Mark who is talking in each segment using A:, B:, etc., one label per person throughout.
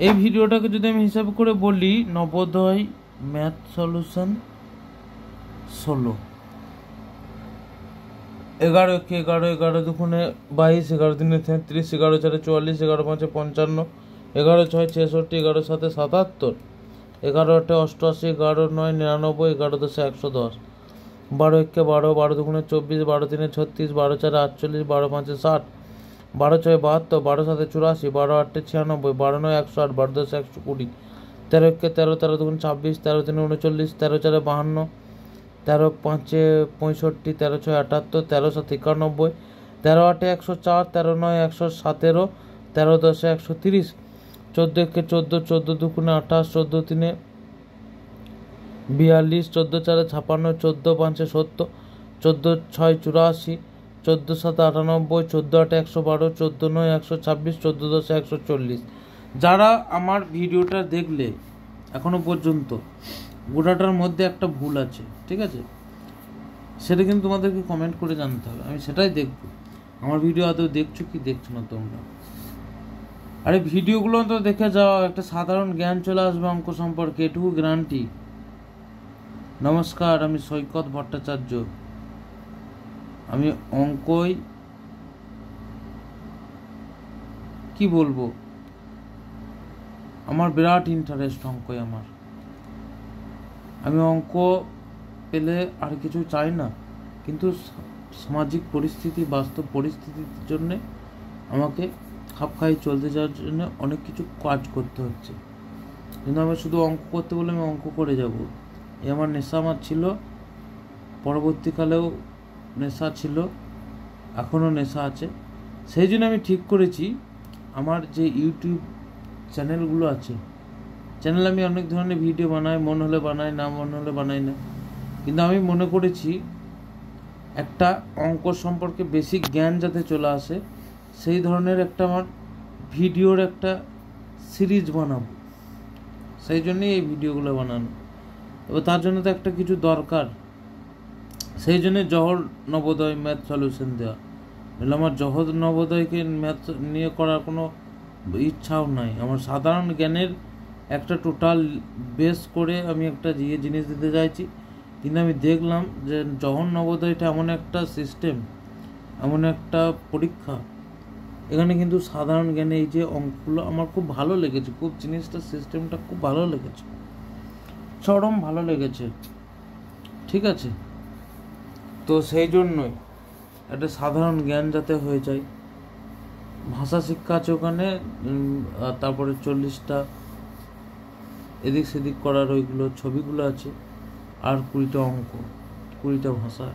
A: এই ভিডিওটাকে যদি আমি হিসাব করে বলি, নবোদয় ম্যাথ সলিউশন 16, 11 কে 11, 11 দুগুণে 22, 11 দিনে 33, 11 4 44, 11 5 55, 11 6 66, 11 7 77, 11 8 88, 11 9 99, 11 10 110, 12 1 12, 12 দুগুণে 24, 12 3 36, 12 4 48, 12 5 60, 12 6 72, 12 7 84, 12 8 96, 12 9 108, 12 10 120, 13 1 13, 13 দুগুণে 26, 13 3 39, 13 4 52, 13 5 65, 13 6 78, 13 7 91, 13 8 104, 13 9 117, 13 10 130, 14 1 14, 14 দুগুণে 28, 14 3 42, 14 4 56, 14 5 70, 14 6 84, 14 7 98, 14 8 112, 14 9 126, 14 10 140। যারা আমার ভিডিওটা দেখলে এখনো পর্যন্ত, গোটাটার মধ্যে একটা ভুল আছে, ঠিক আছে, সেটা কিন্তু তোমাদেরকে কমেন্ট করে জানতে হবে, আমি সেটাই দেখব আমার ভিডিও আদৌ দেখছো কি দেখছো না তোমরা। আরে ভিডিওগুলো তো দেখে যাও, একটা সাধারণ জ্ঞান চলে আসবে অঙ্ক সম্পর্কে, এটুকু গ্যারান্টি। নমস্কার, আমি সৈকত ভট্টাচার্য। আমি অঙ্কই কি বলবো, আমার বিরাট ইন্টারেস্ট অঙ্কই আমার। আমি অঙ্ক পেলে আর কিছু চাই না, কিন্তু সামাজিক পরিস্থিতি, বাস্তব পরিস্থিতির জন্যে আমাকে খাপ খাই চলতে যাওয়ার জন্য অনেক কিছু কাজ করতে হচ্ছে। কিন্তু আমি শুধু অঙ্ক করতে বলে আমি অঙ্ক করে যাব, এই আমার নেশা আমার ছিল, পরবর্তীকালেও নেশা ছিল, এখনও নেশা আছে। সেই জন্য আমি ঠিক করেছি আমার যে ইউটিউব চ্যানেলগুলো আছে, চ্যানেল আমি অনেক ধরনের ভিডিও বানাই, মন হলে বানাই, না মন হলে বানাই না, কিন্তু আমি মনে করেছি একটা অঙ্ক সম্পর্কে বেসিক জ্ঞান যাতে চলে আসে সেই ধরনের একটা আমার ভিডিওর একটা সিরিজ বানাবো। সেই জন্যই এই ভিডিওগুলো বানানো। এবার তার জন্য তো একটা কিছু দরকার, সেই জন্যে জহর নবোদয় ম্যাথ সলিউশন দেওয়া। নাহলে আমার জহর নবোদয়কে ম্যাথ নিয়ে করার কোনো ইচ্ছাও নাই। আমার সাধারণ জ্ঞানের একটা টোটাল বেস করে আমি একটা জিনিস দিতে চাইছি। কিন্তু আমি দেখলাম যে জহর নবোদয়টা এমন একটা সিস্টেম, এমন একটা পরীক্ষা, এখানে কিন্তু সাধারণ জ্ঞানে এই যে অঙ্কগুলো আমার খুব ভালো লেগেছে, খুব জিনিসটা সিস্টেমটা খুব ভালো লেগেছে, চরম ভালো লেগেছে, ঠিক আছে। তো সেই জন্যই একটা সাধারণ জ্ঞান যাতে হয়ে যায়। ভাষা শিক্ষা আছে ওখানে, তারপরে 40টা এদিক সেদিক করার ওইগুলো ছবিগুলো আছে, আর 20টা অঙ্ক, 20টা ভাষা।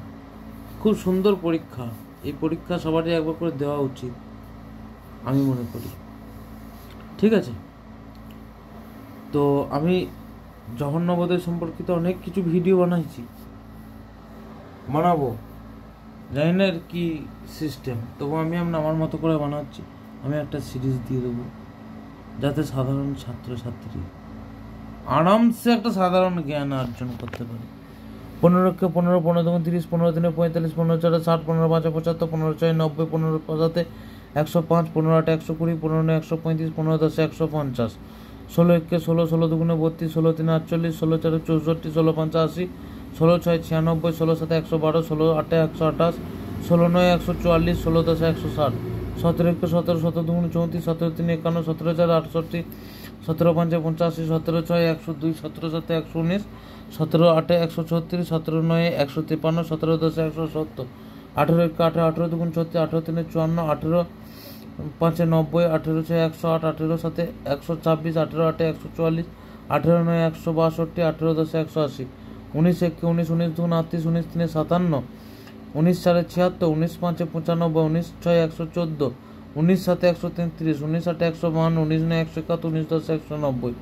A: খুব সুন্দর পরীক্ষা। এই পরীক্ষা সবারই একবার করে দেওয়া উচিত আমি মনে করি, ঠিক আছে। তো আমি জহর নবোদয় সম্পর্কিত অনেক কিছু ভিডিও বানাবো, জানি না এর কি সিস্টেম, তবু আমি আমার মতো করে বানাচ্ছি। আমি একটা সিরিজ দিয়ে দেবো যাতে সাধারণ ছাত্রছাত্রী আরামসে একটা সাধারণ জ্ঞান অর্জন করতে পারে। 15 কে 15, 15 দুগুণ 30, 15 দিনে 45, 15 4 60, 15 5 75, 15 6 90, 15 7 105, 15 8 120, 15 9 135, 15 10 150, 16 1 16, 16 দুগুণে 32, 16 3 48, 16 4 64, 16 5 80, 16 6 96, 16 7 112, 16 8 128, 16 9 144, 16 10 160, 17 1 17, 17 দুগুণে 34, 17 3 51, 17 4 68, 17 5 85, 17 6 102, 17 7 119, 17 8 136, 17 9 153, 17 10 170, 18 1 18, 18 দুগুণ 34, 18 3 54, 18 5 90, 18 6 108, 18 7 126, 18 8 144, 18 9 162, 18 10 180, 19 1 19, 19 দুগুণ 38, 19 3 57, 19 4 76, 19 5 95, 19 6 114, 19 7 133, 19 8 152, 19 9 171, 19 10 190,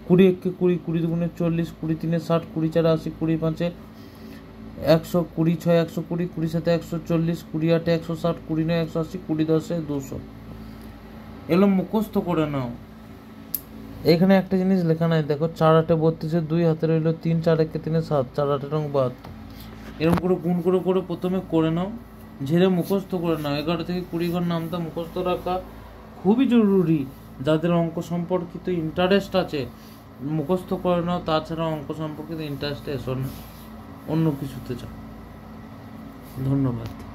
A: 20 1 20, 20 দুগুণে 40, 20 3 60, 20 4 80, 20 5 100, 20 6 120, 20 7 140, 20 8 160, 20 9 180, 20 10 200। এগুলো মুখস্থ করে নাও। এখানে একটা জিনিস লেখা নাই, দেখো 4 8 32, 2 হাতে রইল 3, 4 1 3 7, 4 8 এবং 72, এরকম করে গুণ করে প্রথমে করে নাও, ঝেড়ে মুখস্থ করে নাও। 11 থেকে 20 ঘর নামটা মুখস্থ রাখা খুবই জরুরি। যাদের অঙ্ক সম্পর্কিত ইন্টারেস্ট আছে মুখস্থ করে নাও, তাছাড়া অঙ্ক সম্পর্কিত ইন্টারেস্টে এসো না, অন্য কিছুতে যাও। ধন্যবাদ।